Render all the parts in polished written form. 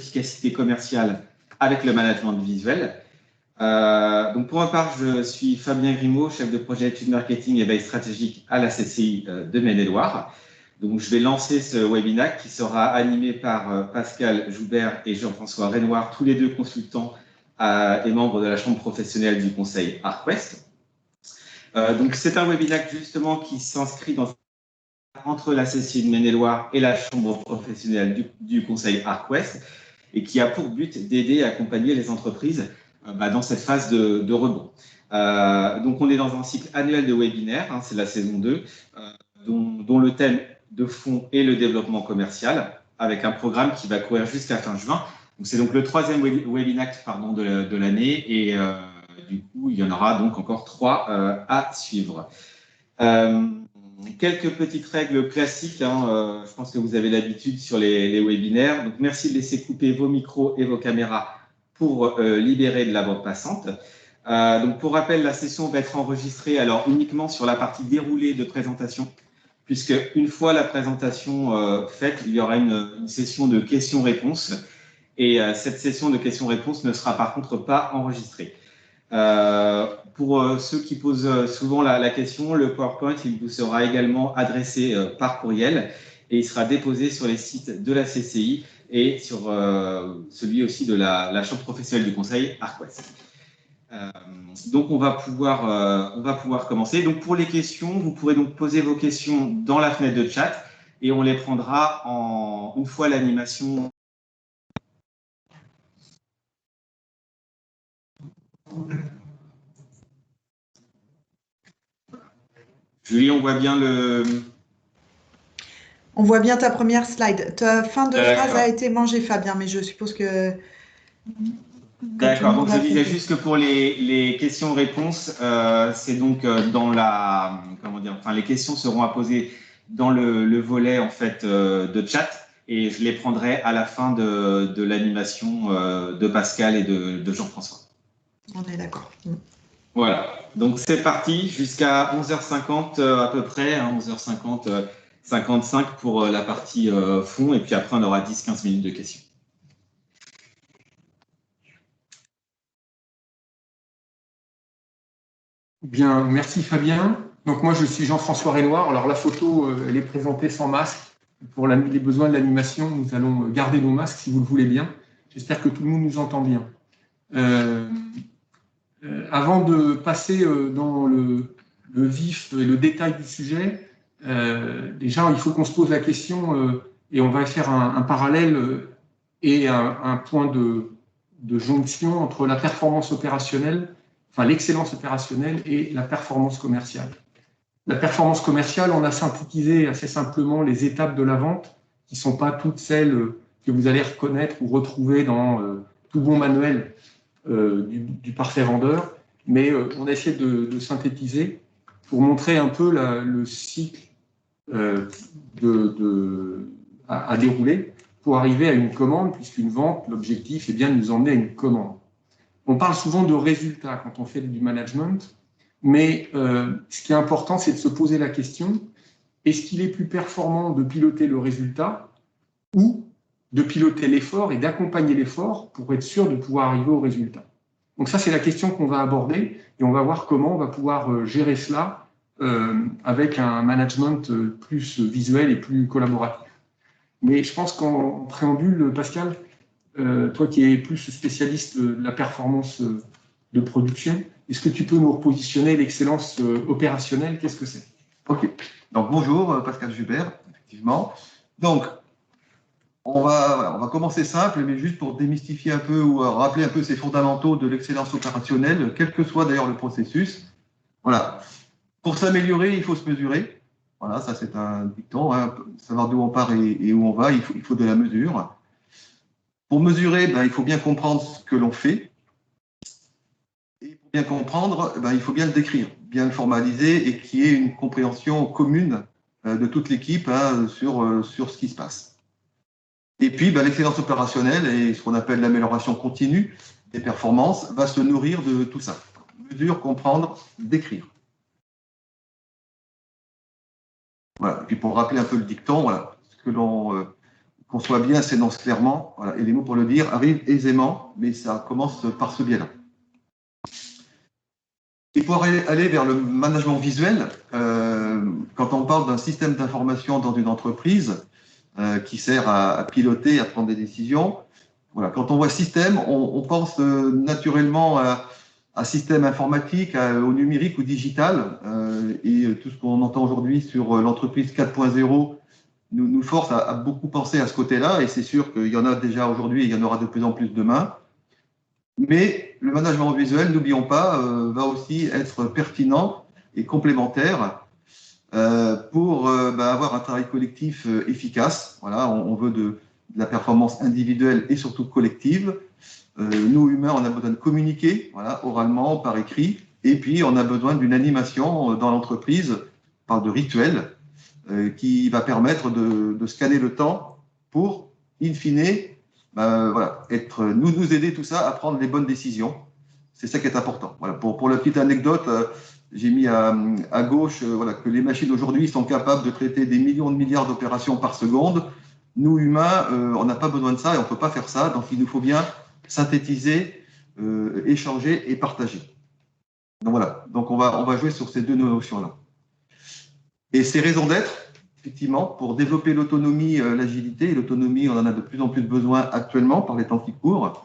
efficacité commerciale avec le management visuel. Donc pour ma part, je suis Fabien Grimaud, chef de projet études marketing et veille stratégique à la CCI de Maine-et-Loire. Donc je vais lancer ce webinaire qui sera animé par Pascal Joubert et Jean-François Renoir, tous les deux consultants et membres de la chambre professionnelle du conseil ArtQuest. Donc c'est un webinaire justement qui s'inscrit entre la CCI de Maine-et-Loire et la chambre professionnelle du conseil ArtQuest et qui a pour but d'aider et accompagner les entreprises dans cette phase de rebond. Donc, on est dans un cycle annuel de webinaires, c'est la saison 2, dont le thème de fond est le développement commercial, avec un programme qui va courir jusqu'à fin juin. C'est donc le 3e webinaire de l'année et du coup, il y en aura donc encore 3 à suivre. Quelques petites règles classiques, je pense que vous avez l'habitude sur les webinaires. Donc, merci de laisser couper vos micros et vos caméras pour libérer de la bande passante. Donc, pour rappel, la session va être enregistrée alors uniquement sur la partie déroulée de présentation, puisque une fois la présentation faite, il y aura une session de questions-réponses. Et cette session de questions-réponses ne sera par contre pas enregistrée. Pour ceux qui posent souvent la question, le PowerPoint il vous sera également adressé par courriel et il sera déposé sur les sites de la CCI et sur celui aussi de la chambre professionnelle du conseil ArtQuest. Donc on va pouvoir commencer. Donc pour les questions, vous pourrez donc poser vos questions dans la fenêtre de chat et on les prendra une fois l'animation. Julie, on voit bien le... On voit bien ta première slide. Ta fin de phrase a été mangée, Fabien, mais je suppose que... D'accord, donc je disais juste que pour les questions-réponses, c'est donc dans la... Comment dire, enfin, les questions seront à poser dans le volet en fait de chat et je les prendrai à la fin de l'animation de Pascal et de Jean-François. On est d'accord. Voilà, donc c'est parti jusqu'à 11h50 à peu près, 11h50, 55 pour la partie fond et puis après on aura 10-15 minutes de questions. Bien, merci Fabien. Donc moi je suis Jean-François Renoir. Alors la photo, elle est présentée sans masque. Pour les besoins de l'animation, nous allons garder nos masques si vous le voulez bien. J'espère que tout le monde nous entend bien. Avant de passer dans le vif et le détail du sujet, déjà il faut qu'on se pose la question et on va faire un parallèle et un point de jonction entre la performance opérationnelle, enfin l'excellence opérationnelle et la performance commerciale. La performance commerciale, on a synthétisé assez simplement les étapes de la vente, qui ne sont pas toutes celles que vous allez reconnaître ou retrouver dans tout bon manuel du parfait vendeur, mais on a essayé de synthétiser pour montrer un peu le cycle à dérouler pour arriver à une commande, puisqu'une vente, l'objectif est bien de nous emmener à une commande. On parle souvent de résultats quand on fait du management, mais ce qui est important, c'est de se poser la question, est-ce qu'il est plus performant de piloter le résultat ou de piloter l'effort et d'accompagner l'effort pour être sûr de pouvoir arriver au résultat? Donc ça, c'est la question qu'on va aborder et on va voir comment on va pouvoir gérer cela avec un management plus visuel et plus collaboratif. Mais je pense qu'en préambule, Pascal, toi qui es plus spécialiste de la performance de production, est-ce que tu peux nous repositionner l'excellence opérationnelle? Qu'est-ce que c'est? Ok. Donc bonjour, Pascal Joubert, effectivement. Donc, on va commencer simple, mais juste pour démystifier un peu ou rappeler un peu ces fondamentaux de l'excellence opérationnelle, quel que soit d'ailleurs le processus. Voilà. Pour s'améliorer, il faut se mesurer. Voilà, ça c'est un dicton. Savoir d'où on part et où on va, il faut de la mesure. Pour mesurer, il faut bien comprendre ce que l'on fait. Et pour bien comprendre, il faut bien le décrire, bien le formaliser et qu'il y ait une compréhension commune de toute l'équipe sur ce qui se passe. Et puis, l'excellence opérationnelle et ce qu'on appelle l'amélioration continue des performances va se nourrir de tout ça. Mesure, comprendre, décrire. Voilà. Et puis, pour rappeler un peu le dicton, voilà, ce que l'on qu'on soit bien, s'énonce clairement, voilà, et les mots pour le dire arrivent aisément, mais ça commence par ce biais-là. Et pour aller vers le management visuel, quand on parle d'un système d'information dans une entreprise qui sert à piloter, à prendre des décisions, voilà, quand on voit système, on pense naturellement à système informatique, au numérique, au digital, et tout ce qu'on entend aujourd'hui sur l'entreprise 4.0 nous force à beaucoup penser à ce côté-là, et c'est sûr qu'il y en a déjà aujourd'hui et il y en aura de plus en plus demain. Mais le management visuel, n'oublions pas, va aussi être pertinent et complémentaire pour avoir un travail collectif efficace. Voilà, on veut de la performance individuelle et surtout collective. Nous, humains, on a besoin de communiquer, voilà, oralement, par écrit, et puis on a besoin d'une animation dans l'entreprise par de rituels qui va permettre de scanner le temps pour, in fine, voilà, nous aider tout ça à prendre les bonnes décisions. C'est ça qui est important. Voilà, pour la petite anecdote, j'ai mis à gauche voilà, que les machines aujourd'hui sont capables de traiter des millions de milliards d'opérations par seconde. Nous, humains, on n'a pas besoin de ça et on ne peut pas faire ça. Donc, il nous faut bien synthétiser, échanger et partager. Donc, voilà. Donc, on va jouer sur ces deux notions-là. Et ces raisons d'être, effectivement, pour développer l'autonomie, l'agilité, et l'autonomie, on en a de plus en plus besoin actuellement par les temps qui courent.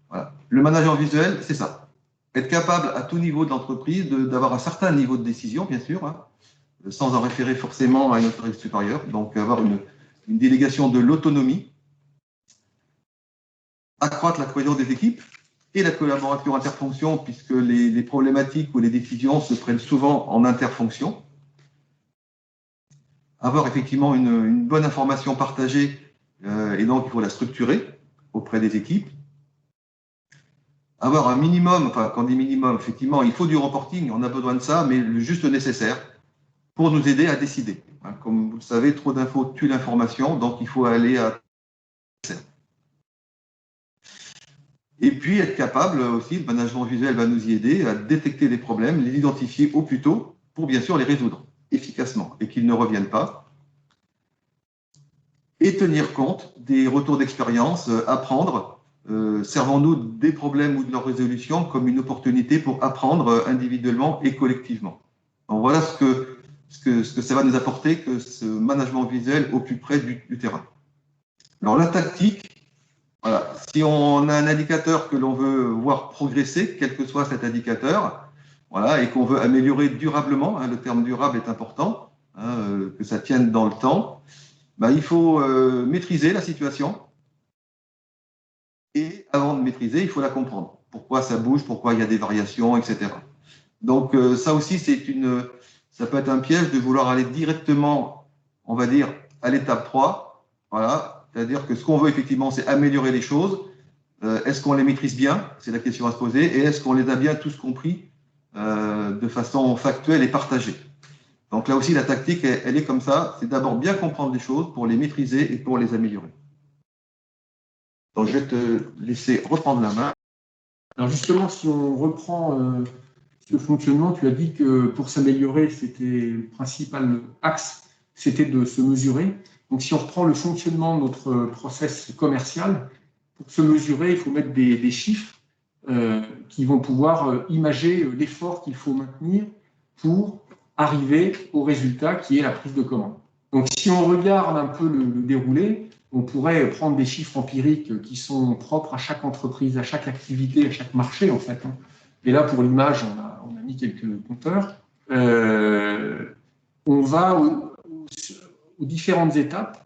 Voilà. Le management visuel, c'est ça. Être capable à tout niveau de l'entreprise d'avoir un certain niveau de décision, bien sûr, hein, sans en référer forcément à une autorité supérieure. Donc, avoir une délégation de l'autonomie, accroître la cohésion des équipes et la collaboration interfonction, puisque les problématiques ou les décisions se prennent souvent en interfonction. Avoir effectivement une bonne information partagée, et donc il faut la structurer auprès des équipes. Avoir un minimum, enfin quand on dit minimum, effectivement, il faut du reporting, on a besoin de ça, mais le juste nécessaire pour nous aider à décider. Comme vous le savez, trop d'infos tue l'information, donc il faut aller à... Et puis être capable aussi, le management visuel va nous y aider à détecter les problèmes, les identifier au plus tôt, pour bien sûr les résoudre efficacement et qu'ils ne reviennent pas. Et tenir compte des retours d'expérience, apprendre, servons-nous des problèmes ou de leur résolution comme une opportunité pour apprendre individuellement et collectivement. Donc voilà ce que ça va nous apporter, que ce management visuel au plus près du terrain. Alors la tactique, voilà, si on a un indicateur que l'on veut voir progresser, quel que soit cet indicateur, voilà, et qu'on veut améliorer durablement, hein, le terme durable est important, hein, que ça tienne dans le temps, il faut maîtriser la situation. Et avant de maîtriser, il faut la comprendre. Pourquoi ça bouge, pourquoi il y a des variations, etc. Donc ça aussi, ça peut être un piège de vouloir aller directement, on va dire, à l'étape 3. Voilà. C'est-à-dire que ce qu'on veut effectivement, c'est améliorer les choses. Est-ce qu'on les maîtrise bien? C'est la question à se poser. Et est-ce qu'on les a bien tous compris de façon factuelle et partagée? Donc là aussi, la tactique, elle est comme ça. C'est d'abord bien comprendre les choses pour les maîtriser et pour les améliorer. Donc, je vais te laisser reprendre la main. Alors justement, si on reprend ce fonctionnement, tu as dit que pour s'améliorer, c'était le principal axe, c'était de se mesurer. Donc si on reprend le fonctionnement de notre process commercial, pour se mesurer, il faut mettre des chiffres qui vont pouvoir imager l'effort qu'il faut maintenir pour arriver au résultat qui est la prise de commande. Donc si on regarde un peu le déroulé, on pourrait prendre des chiffres empiriques qui sont propres à chaque entreprise, à chaque activité, à chaque marché, en fait. Et là, pour l'image, on a mis quelques compteurs. On va, aux différentes étapes,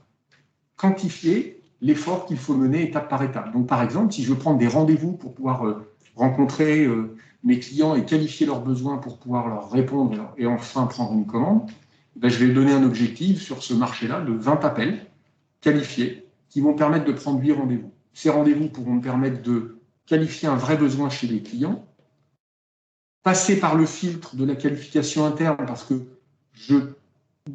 quantifier l'effort qu'il faut mener étape par étape. Donc, par exemple, si je veux prendre des rendez-vous pour pouvoir rencontrer mes clients et qualifier leurs besoins pour pouvoir leur répondre et enfin prendre une commande, je vais donner un objectif sur ce marché-là de 20 appels qualifiés qui vont permettre de prendre 8 rendez-vous. Ces rendez-vous pourront me permettre de qualifier un vrai besoin chez les clients, passer par le filtre de la qualification interne parce que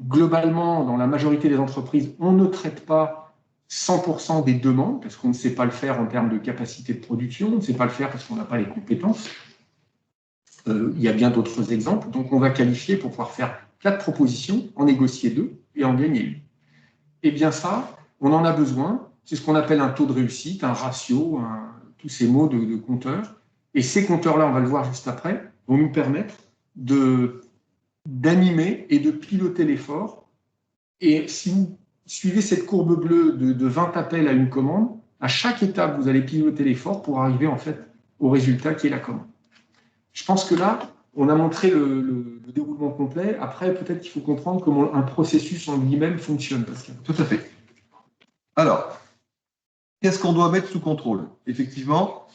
globalement, dans la majorité des entreprises, on ne traite pas 100% des demandes parce qu'on ne sait pas le faire en termes de capacité de production, on ne sait pas le faire parce qu'on n'a pas les compétences. Il y a bien d'autres exemples. Donc, on va qualifier pour pouvoir faire 4 propositions, en négocier 2 et en gagner 1. Et bien ça, On en a besoin. C'est ce qu'on appelle un taux de réussite, un ratio, tous ces mots de compteurs. Et ces compteurs-là, on va le voir juste après, vont nous permettre d'animer et de piloter l'effort. Et si vous suivez cette courbe bleue de 20 appels à une commande, à chaque étape, vous allez piloter l'effort pour arriver en fait au résultat qui est la commande. Je pense que là, on a montré le déroulement complet. Après, peut-être qu'il faut comprendre comment un processus en lui-même fonctionne, Pascal. Tout à fait. Alors, qu'est-ce qu'on doit mettre sous contrôle? Effectivement,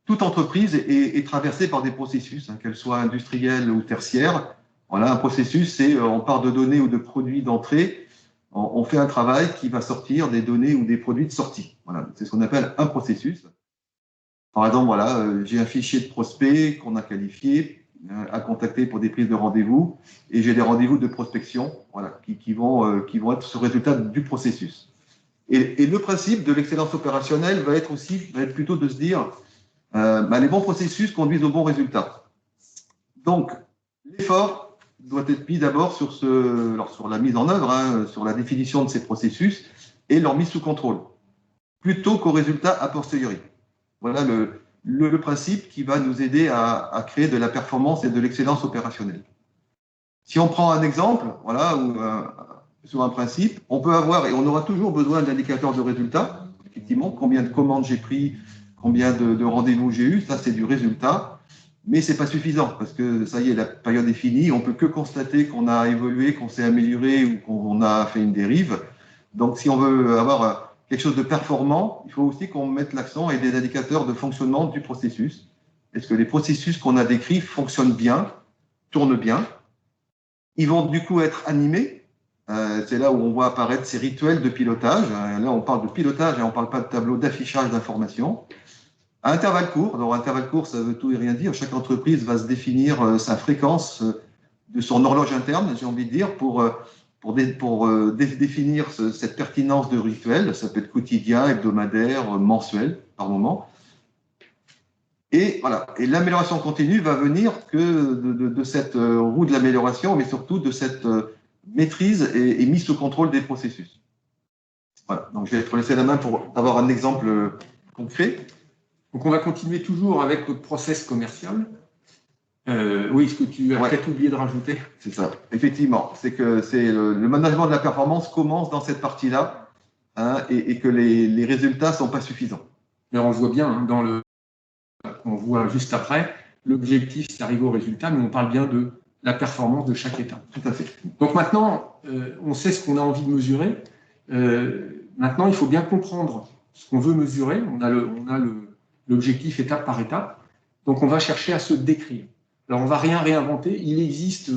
toute entreprise est traversée par des processus, qu'elles soient industrielles ou tertiaires. Voilà, un processus, c'est on part de données ou de produits d'entrée, on fait un travail qui va sortir des données ou des produits de sortie. Voilà, c'est ce qu'on appelle un processus. Par exemple, voilà, j'ai un fichier de prospects qu'on a qualifié, à contacter pour des prises de rendez-vous, et j'ai des rendez-vous de prospection, voilà, qui vont être ce résultat du processus. Et le principe de l'excellence opérationnelle va être plutôt de se dire, les bons processus conduisent aux bons résultats. Donc, l'effort doit être mis d'abord sur la mise en œuvre, sur la définition de ces processus et leur mise sous contrôle, plutôt qu'au résultat a posteriori. Voilà le principe qui va nous aider à créer de la performance et de l'excellence opérationnelle. Si on prend un exemple, voilà, sur un principe, on peut avoir, et on aura toujours besoin d'indicateurs de résultats, effectivement, combien de commandes j'ai pris, combien de rendez-vous j'ai eu, ça c'est du résultat, mais c'est pas suffisant, parce que ça y est, la période est finie, on peut que constater qu'on a évolué, qu'on s'est amélioré ou qu'on a fait une dérive. Donc si on veut avoir quelque chose de performant, il faut aussi qu'on mette l'accent et des indicateurs de fonctionnement du processus. Est-ce que les processus qu'on a décrits fonctionnent bien, tournent bien? Ils vont du coup être animés. C'est là où on voit apparaître ces rituels de pilotage. Là, on parle de pilotage et on ne parle pas de tableau d'affichage d'informations. À intervalles courts, alors intervalles courts, ça veut tout et rien dire. Chaque entreprise va se définir sa fréquence de son horloge interne, j'ai envie de dire, pour définir cette pertinence de rituel. Ça peut être quotidien, hebdomadaire, mensuel, par moment. Et voilà. Et l'amélioration continue va venir que de cette roue de l'amélioration, mais surtout de cette maîtrise et mise sous contrôle des processus. Voilà. Donc, je vais te laisser la main pour avoir un exemple concret. Donc, on va continuer toujours avec notre process commercial. Oui, ce que tu as peut-être oublié de rajouter. C'est ça, effectivement. C'est que le management de la performance commence dans cette partie-là, et que les résultats ne sont pas suffisants. Mais on le voit bien dans on voit juste après, l'objectif, c'est d'arriver au résultat, mais on parle bien de la performance de chaque étape. Tout à fait. Donc maintenant, on sait ce qu'on a envie de mesurer. Maintenant, il faut bien comprendre ce qu'on veut mesurer. On a l'objectif étape par étape. Donc, on va chercher à se décrire. Alors, on ne va rien réinventer. Il existe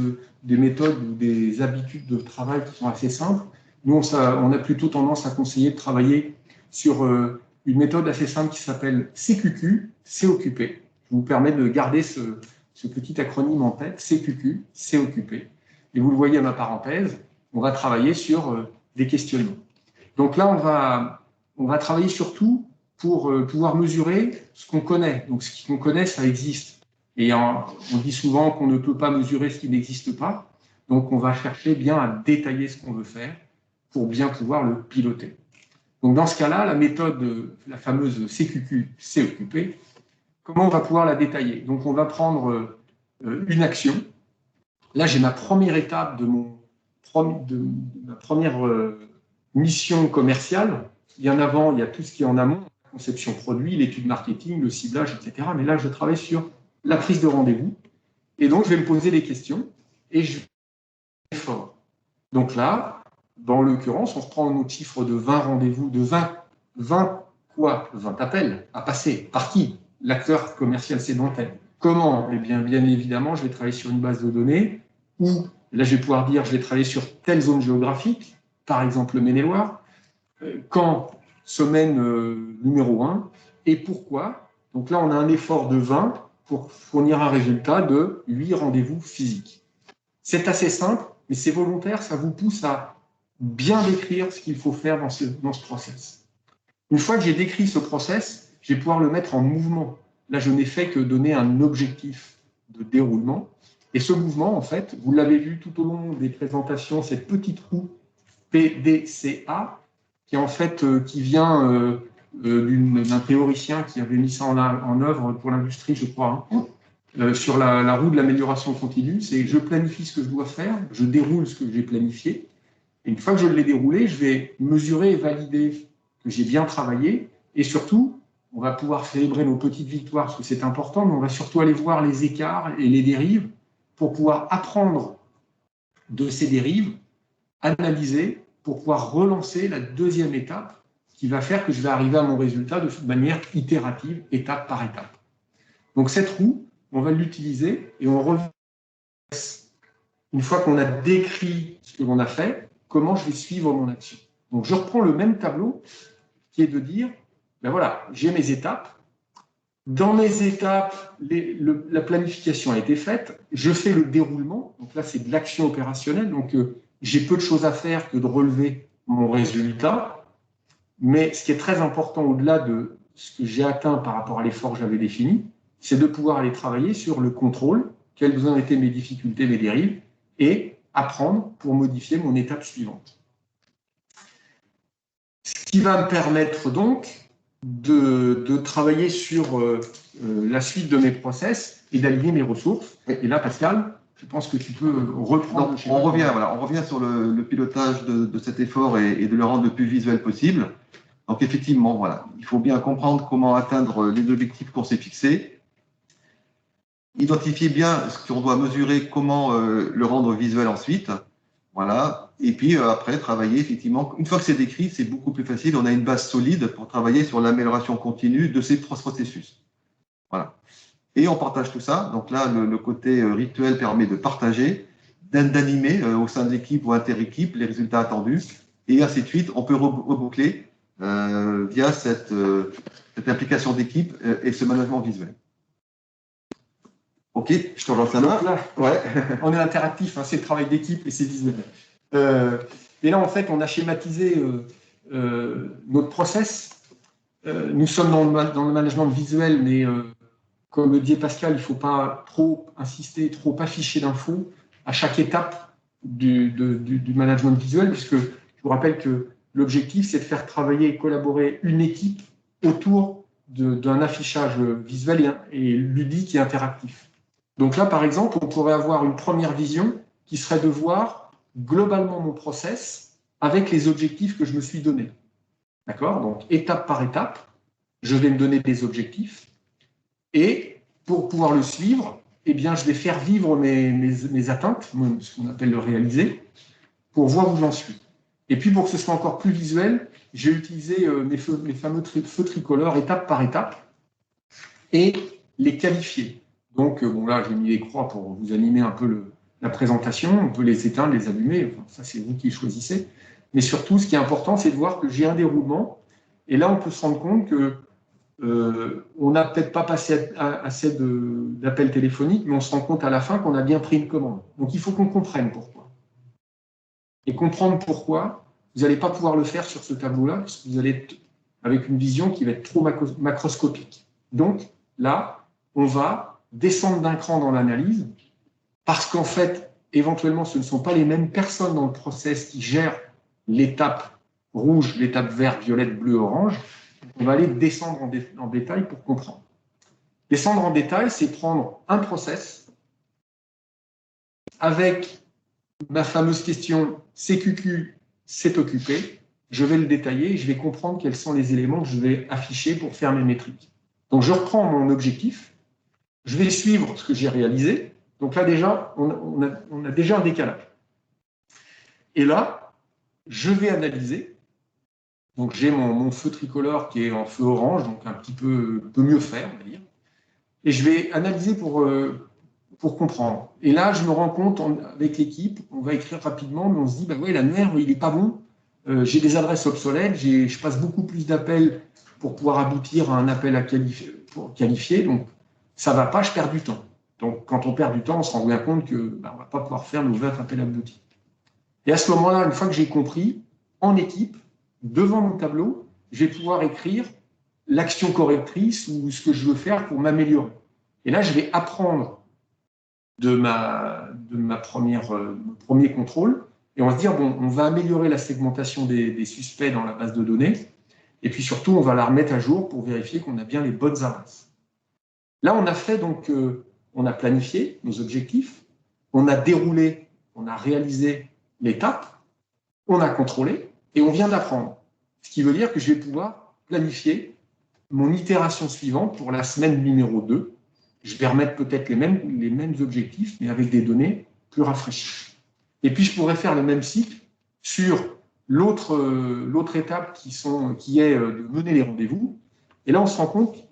des méthodes ou des habitudes de travail qui sont assez simples. Nous, on a plutôt tendance à conseiller de travailler sur une méthode assez simple qui s'appelle CQQ, c'est occupé. Je vous permets de garder ce petit acronyme en tête, CQQ, c'est occupé. Et vous le voyez à ma parenthèse, on va travailler sur des questionnements. Donc là, on va travailler surtout pour pouvoir mesurer ce qu'on connaît. Donc ce qu'on connaît, ça existe. Et on dit souvent qu'on ne peut pas mesurer ce qui n'existe pas. Donc on va chercher bien à détailler ce qu'on veut faire pour bien pouvoir le piloter. Donc dans ce cas-là, la méthode, la fameuse CQQ, c'est occupé, comment on va pouvoir la détailler? Donc on va prendre une action. Là, j'ai ma première étape de ma première mission commerciale. Bien avant, il y a tout ce qui est en amont, la conception produit, l'étude marketing, le ciblage, etc. Mais là, je travaille sur la prise de rendez-vous. Et donc, je vais me poser des questions et je vais fort. Donc là, dans l'occurrence, on reprend notre chiffre de 20 rendez-vous, de 20 appels à passer. Par qui? L'acteur commercial sédentaire. Comment? Eh bien évidemment, je vais travailler sur une base de données où, là, je vais pouvoir dire, je vais travailler sur telle zone géographique, par exemple le Maine-et-Loire, quand semaine numéro 1, et pourquoi. Donc là, on a un effort de 20 pour fournir un résultat de 8 rendez-vous physiques. C'est assez simple, mais c'est volontaire, ça vous pousse à bien décrire ce qu'il faut faire dans ce process. Une fois que j'ai décrit ce process, je vais pouvoir le mettre en mouvement. Là, je n'ai fait que donner un objectif de déroulement. Et ce mouvement, en fait, vous l'avez vu tout au long des présentations, cette petite roue PDCA, qui en fait qui vient d'un théoricien qui avait mis ça en œuvre pour l'industrie, je crois, hein, sur la roue de l'amélioration continue. C'est je planifie ce que je dois faire, je déroule ce que j'ai planifié, et une fois que je l'ai déroulé, je vais mesurer et valider que j'ai bien travaillé, et surtout, on va pouvoir célébrer nos petites victoires, parce que c'est important, mais on va surtout aller voir les écarts et les dérives pour pouvoir apprendre de ces dérives, analyser, pour pouvoir relancer la deuxième étape qui va faire que je vais arriver à mon résultat de manière itérative, étape par étape. Donc cette roue, on va l'utiliser et on revient, une fois qu'on a décrit ce que l'on a fait, comment je vais suivre mon action. Donc je reprends le même tableau qui est de dire, ben voilà, j'ai mes étapes. Dans mes étapes, la planification a été faite, je fais le déroulement, donc là c'est de l'action opérationnelle, donc j'ai peu de choses à faire que de relever mon résultat, mais ce qui est très important au-delà de ce que j'ai atteint par rapport à l'effort que j'avais défini, c'est de pouvoir aller travailler sur le contrôle, quelles ont été mes difficultés, mes dérives, et apprendre pour modifier mon étape suivante. Ce qui va me permettre donc de travailler sur la suite de mes process et d'aligner mes ressources. Et là, Pascal, je pense que tu peux reprendre. Donc, on revient sur le pilotage de cet effort et de le rendre le plus visuel possible. Donc, effectivement, voilà, il faut bien comprendre comment atteindre les objectifs qu'on s'est fixés, identifier bien ce qu'on doit mesurer, comment le rendre visuel ensuite. Voilà. Et puis après, travailler effectivement. Une fois que c'est décrit, c'est beaucoup plus facile. On a une base solide pour travailler sur l'amélioration continue de ces processus. Voilà. Et on partage tout ça. Donc là, le côté rituel permet de partager, d'animer au sein de l'équipe ou inter-équipe les résultats attendus. Et ainsi de suite, on peut reboucler via cette implication d'équipe et ce management visuel. Ok, je te relance la main. Là, ouais. On est interactif, hein, c'est le travail d'équipe et c'est visuel. Et là, en fait, on a schématisé notre process. Nous sommes dans le management visuel, mais comme le disait Pascal, il ne faut pas trop insister, trop afficher d'infos à chaque étape du management visuel, puisque je vous rappelle que l'objectif, c'est de faire travailler et collaborer une équipe autour d'un affichage visuel et ludique et interactif. Donc là, par exemple, on pourrait avoir une première vision qui serait de voir globalement mon process avec les objectifs que je me suis donnés. D'accord? Donc, étape par étape, je vais me donner des objectifs et pour pouvoir le suivre, eh bien, je vais faire vivre mes atteintes, ce qu'on appelle le réaliser, pour voir où j'en suis. Et puis, pour que ce soit encore plus visuel, j'ai utilisé mes fameux feux tricolores étape par étape et les qualifier. Donc, bon, là, j'ai mis les croix pour vous animer un peu la présentation. On peut les éteindre, les allumer. Enfin, ça, c'est vous qui choisissez. Mais surtout, ce qui est important, c'est de voir que j'ai un déroulement. Et là, on peut se rendre compte qu'on n'a peut-être pas passé assez d'appels téléphoniques, mais on se rend compte à la fin qu'on a bien pris une commande. Donc, il faut qu'on comprenne pourquoi. Et comprendre pourquoi, vous n'allez pas pouvoir le faire sur ce tableau-là, parce que vous allez être avec une vision qui va être trop macroscopique. Donc, là, on va descendre d'un cran dans l'analyse, parce qu'en fait, éventuellement, ce ne sont pas les mêmes personnes dans le process qui gèrent l'étape rouge, l'étape vert, violette, bleu, orange. On va aller descendre en détail pour comprendre. Descendre en détail, c'est prendre un process avec ma fameuse question CQQ, c'est occupé. Je vais le détailler et je vais comprendre quels sont les éléments que je vais afficher pour faire mes métriques. Donc, je reprends mon objectif. Je vais suivre ce que j'ai réalisé. Donc là, déjà, on a déjà un décalage. Et là, je vais analyser. Donc, j'ai mon feu tricolore qui est en feu orange, donc un petit peu mieux faire, on va dire. Et je vais analyser pour comprendre. Et là, je me rends compte, avec l'équipe, on va écrire rapidement, mais on se dit, bah ouais, l'annuaire, il n'est pas bon. J'ai des adresses obsolètes, je passe beaucoup plus d'appels pour pouvoir aboutir à un appel pour qualifier. Donc, ça ne va pas, je perds du temps. Donc, quand on perd du temps, on se rend bien compte qu'on ne va pas pouvoir faire nos 20 appels aboutis. Et à ce moment-là, une fois que j'ai compris, en équipe, devant mon tableau, je vais pouvoir écrire l'action correctrice ou ce que je veux faire pour m'améliorer. Et là, je vais apprendre de mon premier contrôle Et on va se dire, bon, on va améliorer la segmentation des suspects dans la base de données, et puis surtout, on va la remettre à jour pour vérifier qu'on a bien les bonnes adresses. Là, on a fait donc, on a planifié nos objectifs, on a déroulé, on a réalisé l'étape, on a contrôlé, et on vient d'apprendre. Ce qui veut dire que je vais pouvoir planifier mon itération suivante pour la semaine numéro 2. Je vais remettre peut-être les mêmes objectifs, mais avec des données plus rafraîchies. Et puis, je pourrais faire le même cycle sur l'autre étape qui est de mener les rendez-vous. Et là, on se rend compte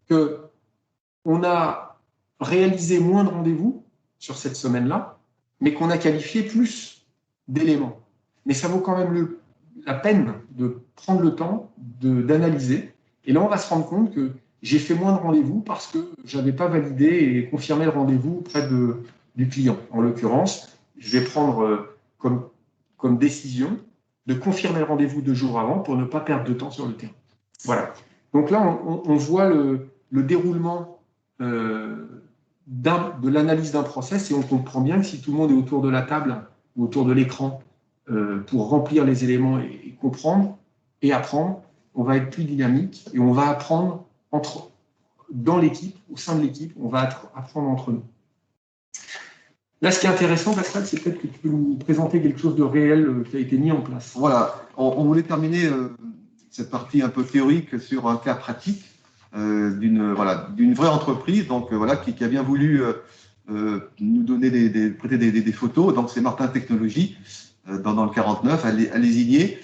qu'on a réalisé moins de rendez-vous sur cette semaine-là, mais qu'on a qualifié plus d'éléments. Mais ça vaut quand même la peine de prendre le temps d'analyser. Et là, on va se rendre compte que j'ai fait moins de rendez-vous parce que je n'avais pas validé et confirmé le rendez-vous auprès du client. En l'occurrence, je vais prendre comme décision de confirmer le rendez-vous 2 jours avant pour ne pas perdre de temps sur le terrain. Voilà. Donc là, on voit le déroulement de l'analyse d'un process et on comprend bien que si tout le monde est autour de la table ou autour de l'écran pour remplir les éléments et comprendre et apprendre, on va être plus dynamique et on va apprendre dans l'équipe, au sein de l'équipe, on va apprendre entre nous. Là, ce qui est intéressant, Pascal, c'est peut-être que tu peux nous présenter quelque chose de réel qui a été mis en place. Voilà, on voulait terminer cette partie un peu théorique sur un cas pratique d'une vraie entreprise donc, qui a bien voulu nous donner prêter des photos. Donc, c'est Martin Technologies, dans le 49, à Lézigné,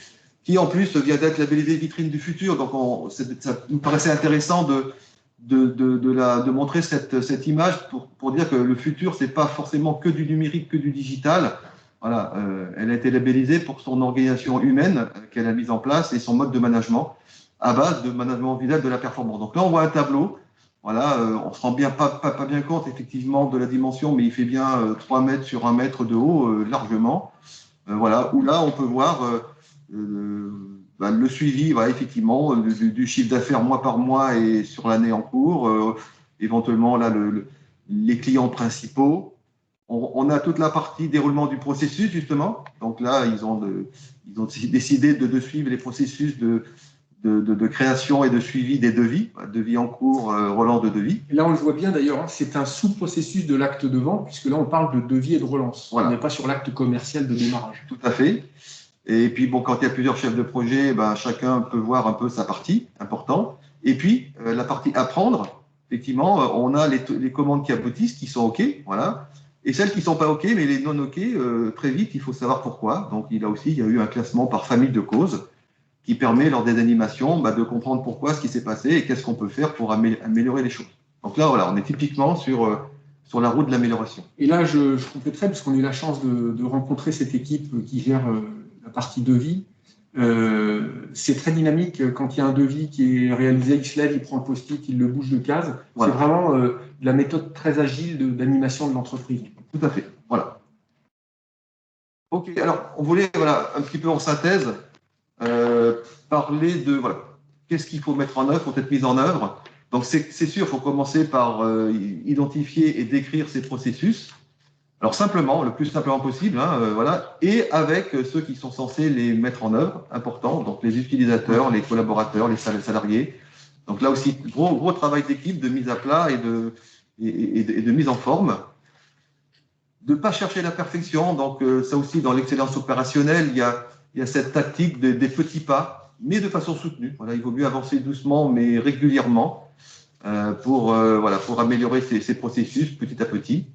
qui en plus vient d'être labellisé vitrine du futur. Donc, ça nous paraissait intéressant de montrer cette image pour dire que le futur, c'est pas forcément que du numérique, que du digital. Voilà, elle a été labellisée pour son organisation humaine qu'elle a mise en place et son mode de management à base de management visuel de la performance. Donc là, on voit un tableau. Voilà, on se rend pas bien compte effectivement de la dimension, mais il fait bien 3 mètres sur 1 mètre de haut largement. Voilà, où là, on peut voir le suivi, effectivement, du chiffre d'affaires mois par mois et sur l'année en cours, éventuellement là les clients principaux. On a toute la partie déroulement du processus justement. Donc là, ils ont décidé de suivre les processus de création et de suivi des devis en cours, relance de devis. Et là, on le voit bien d'ailleurs, c'est un sous-processus de l'acte de vente, puisque là, on parle de devis et de relance. Voilà. On n'est pas sur l'acte commercial de démarrage. Tout à fait. Et puis, bon, quand il y a plusieurs chefs de projet, chacun peut voir un peu sa partie, important. Et puis, la partie apprendre, effectivement, on a les commandes qui aboutissent, qui sont OK, voilà. Et celles qui ne sont pas OK, mais les non OK, très vite, il faut savoir pourquoi. Donc, il y a eu un classement par famille de causes qui permet, lors des animations, de comprendre pourquoi, ce qui s'est passé et qu'est-ce qu'on peut faire pour améliorer les choses. Donc là, voilà, on est typiquement sur la route de l'amélioration. Et là, je compléterai, parce qu'on a eu la chance de rencontrer cette équipe qui gère la partie devis. C'est très dynamique. Quand il y a un devis qui est réalisé, il se lève, il prend le post-it, il le bouge de case. Voilà. C'est vraiment la méthode très agile d'animation de l'entreprise. Tout à fait. Voilà. OK, alors, on voulait, un petit peu en synthèse, parler de qu'est-ce qu'il faut mettre en œuvre, faut être mis en œuvre. Donc c'est sûr, il faut commencer par identifier et décrire ces processus. Alors simplement, le plus simplement possible, et avec ceux qui sont censés les mettre en œuvre, important, donc les utilisateurs, les collaborateurs, les salariés. Donc là aussi, gros travail d'équipe, de mise à plat et de mise en forme. De ne pas chercher la perfection, donc ça aussi dans l'excellence opérationnelle, il y a cette tactique des petits pas, mais de façon soutenue. Voilà, il vaut mieux avancer doucement, mais régulièrement, pour améliorer ces processus petit à petit.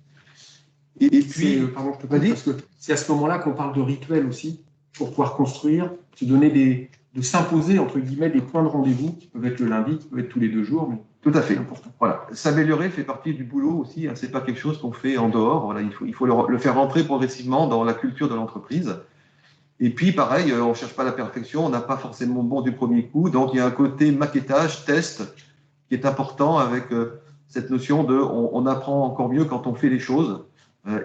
Et puis, pardon, je te dis, parce que c'est à ce moment-là qu'on parle de rituel aussi, pour pouvoir construire, se donner de s'imposer, entre guillemets, des points de rendez-vous, qui peuvent être le lundi, qui peuvent être tous les 2 jours. Mais tout à fait. Important. Voilà. S'améliorer fait partie du boulot aussi, hein. C'est pas quelque chose qu'on fait en dehors. Voilà, il faut le faire rentrer progressivement dans la culture de l'entreprise. Et puis, pareil, on ne cherche pas la perfection, on n'a pas forcément bon du premier coup. Donc, il y a un côté maquettage, test, qui est important avec cette notion de on apprend encore mieux quand on fait les choses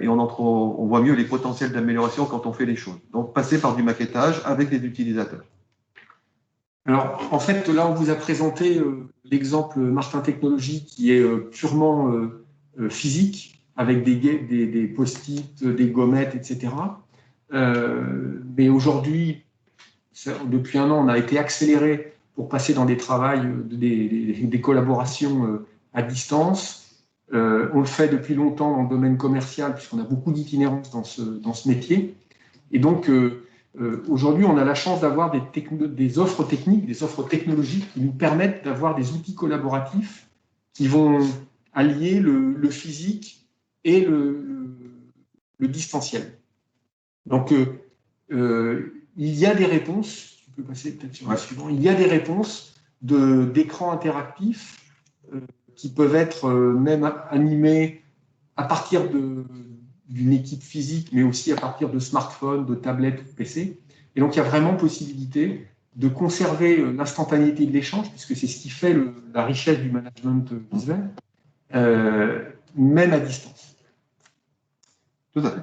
et on voit mieux les potentiels d'amélioration quand on fait les choses. Donc, passer par du maquettage avec les utilisateurs. Alors, en fait, là, on vous a présenté l'exemple Martin Technologies qui est purement physique, avec des post-it, des gommettes, etc. mais aujourd'hui, depuis un an, on a été accéléré pour passer dans des travails, des collaborations à distance. On le fait depuis longtemps dans le domaine commercial, puisqu'on a beaucoup d'itinérance dans ce métier. Et donc, aujourd'hui, on a la chance d'avoir des offres techniques, des offres technologiques qui nous permettent d'avoir des outils collaboratifs qui vont allier le physique et le distanciel. Donc, il y a des réponses, tu peux passer peut-être sur le suivant, il y a des réponses d'écrans interactifs qui peuvent être même animés à partir d'une équipe physique, mais aussi à partir de smartphones, de tablettes ou de PC. Et donc, il y a vraiment possibilité de conserver l'instantanéité de l'échange, puisque c'est ce qui fait la richesse du management visuel, même à distance. Tout à fait.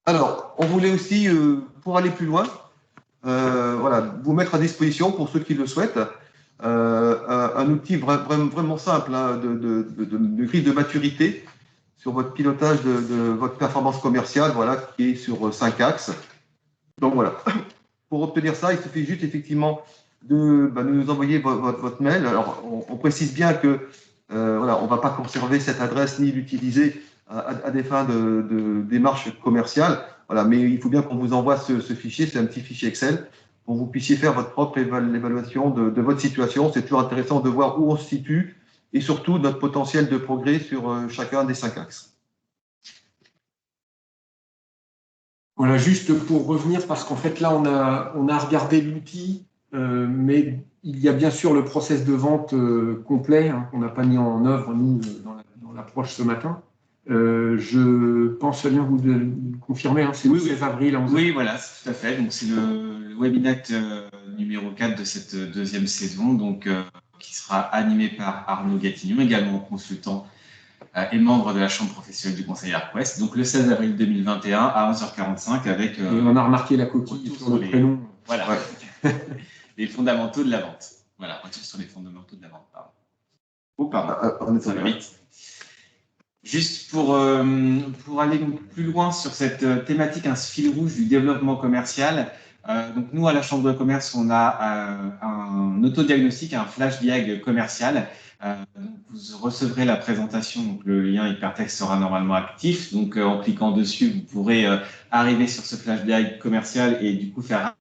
Alors, on voulait aussi, pour aller plus loin, voilà, vous mettre à disposition, pour ceux qui le souhaitent, un outil vraiment simple hein, de grille de maturité sur votre pilotage de votre performance commerciale, voilà, qui est sur 5 axes. Donc voilà, pour obtenir ça, il suffit juste effectivement de nous envoyer votre mail. Alors, on précise bien que voilà, on ne va pas conserver cette adresse ni l'utiliser à des fins de démarche commerciale. Voilà, mais il faut bien qu'on vous envoie ce fichier, c'est un petit fichier Excel, pour que vous puissiez faire votre propre évaluation de votre situation. C'est toujours intéressant de voir où on se situe et surtout notre potentiel de progrès sur chacun des 5 axes. Voilà, juste pour revenir, parce qu'en fait là, on a regardé l'outil, mais il y a bien sûr le process de vente complet hein, qu'on n'a pas mis en œuvre, nous, dans l'approche ce matin. Je pense, Fabien, vous le confirmer, hein, c'est le 16 avril à 11h. Oui, voilà, tout à fait. Donc, c'est le Webinact numéro 4 de cette deuxième saison, donc, qui sera animé par Arnaud Gatignon, également consultant et membre de la Chambre professionnelle du Conseil ARQUEST. Donc, le 16 avril 2021 à 11h45 avec… et on a remarqué la coquille sur le prénom. Voilà, ouais. Les fondamentaux de la vente. Voilà, retour sur les fondamentaux de la vente. Pardon. Oh, pardon, ça va vite. Juste pour aller plus loin sur cette thématique, ce fil rouge du développement commercial, donc nous, à la Chambre de commerce, on a un autodiagnostic, un flash diag commercial. Vous recevrez la présentation, donc le lien hypertexte sera normalement actif. Donc, en cliquant dessus, vous pourrez arriver sur ce flash diag commercial et du coup faire un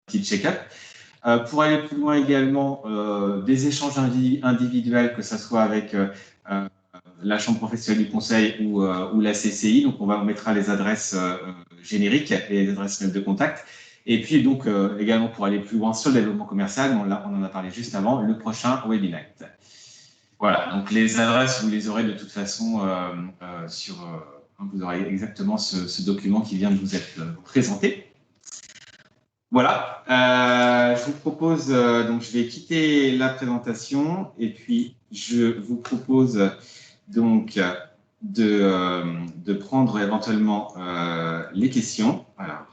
petit check-up. Pour aller plus loin également, des échanges individuels, que ce soit avec la Chambre professionnelle du Conseil ou la CCI. Donc, on mettra les adresses génériques et les adresses mail de contact. Et puis, donc, également, pour aller plus loin sur le développement commercial, on en a parlé juste avant, le prochain Webinact. Voilà, donc les adresses, vous les aurez de toute façon vous aurez exactement ce document qui vient de vous être présenté. Voilà, je vous propose, donc je vais quitter la présentation et puis je vous propose donc de prendre éventuellement les questions. Alors,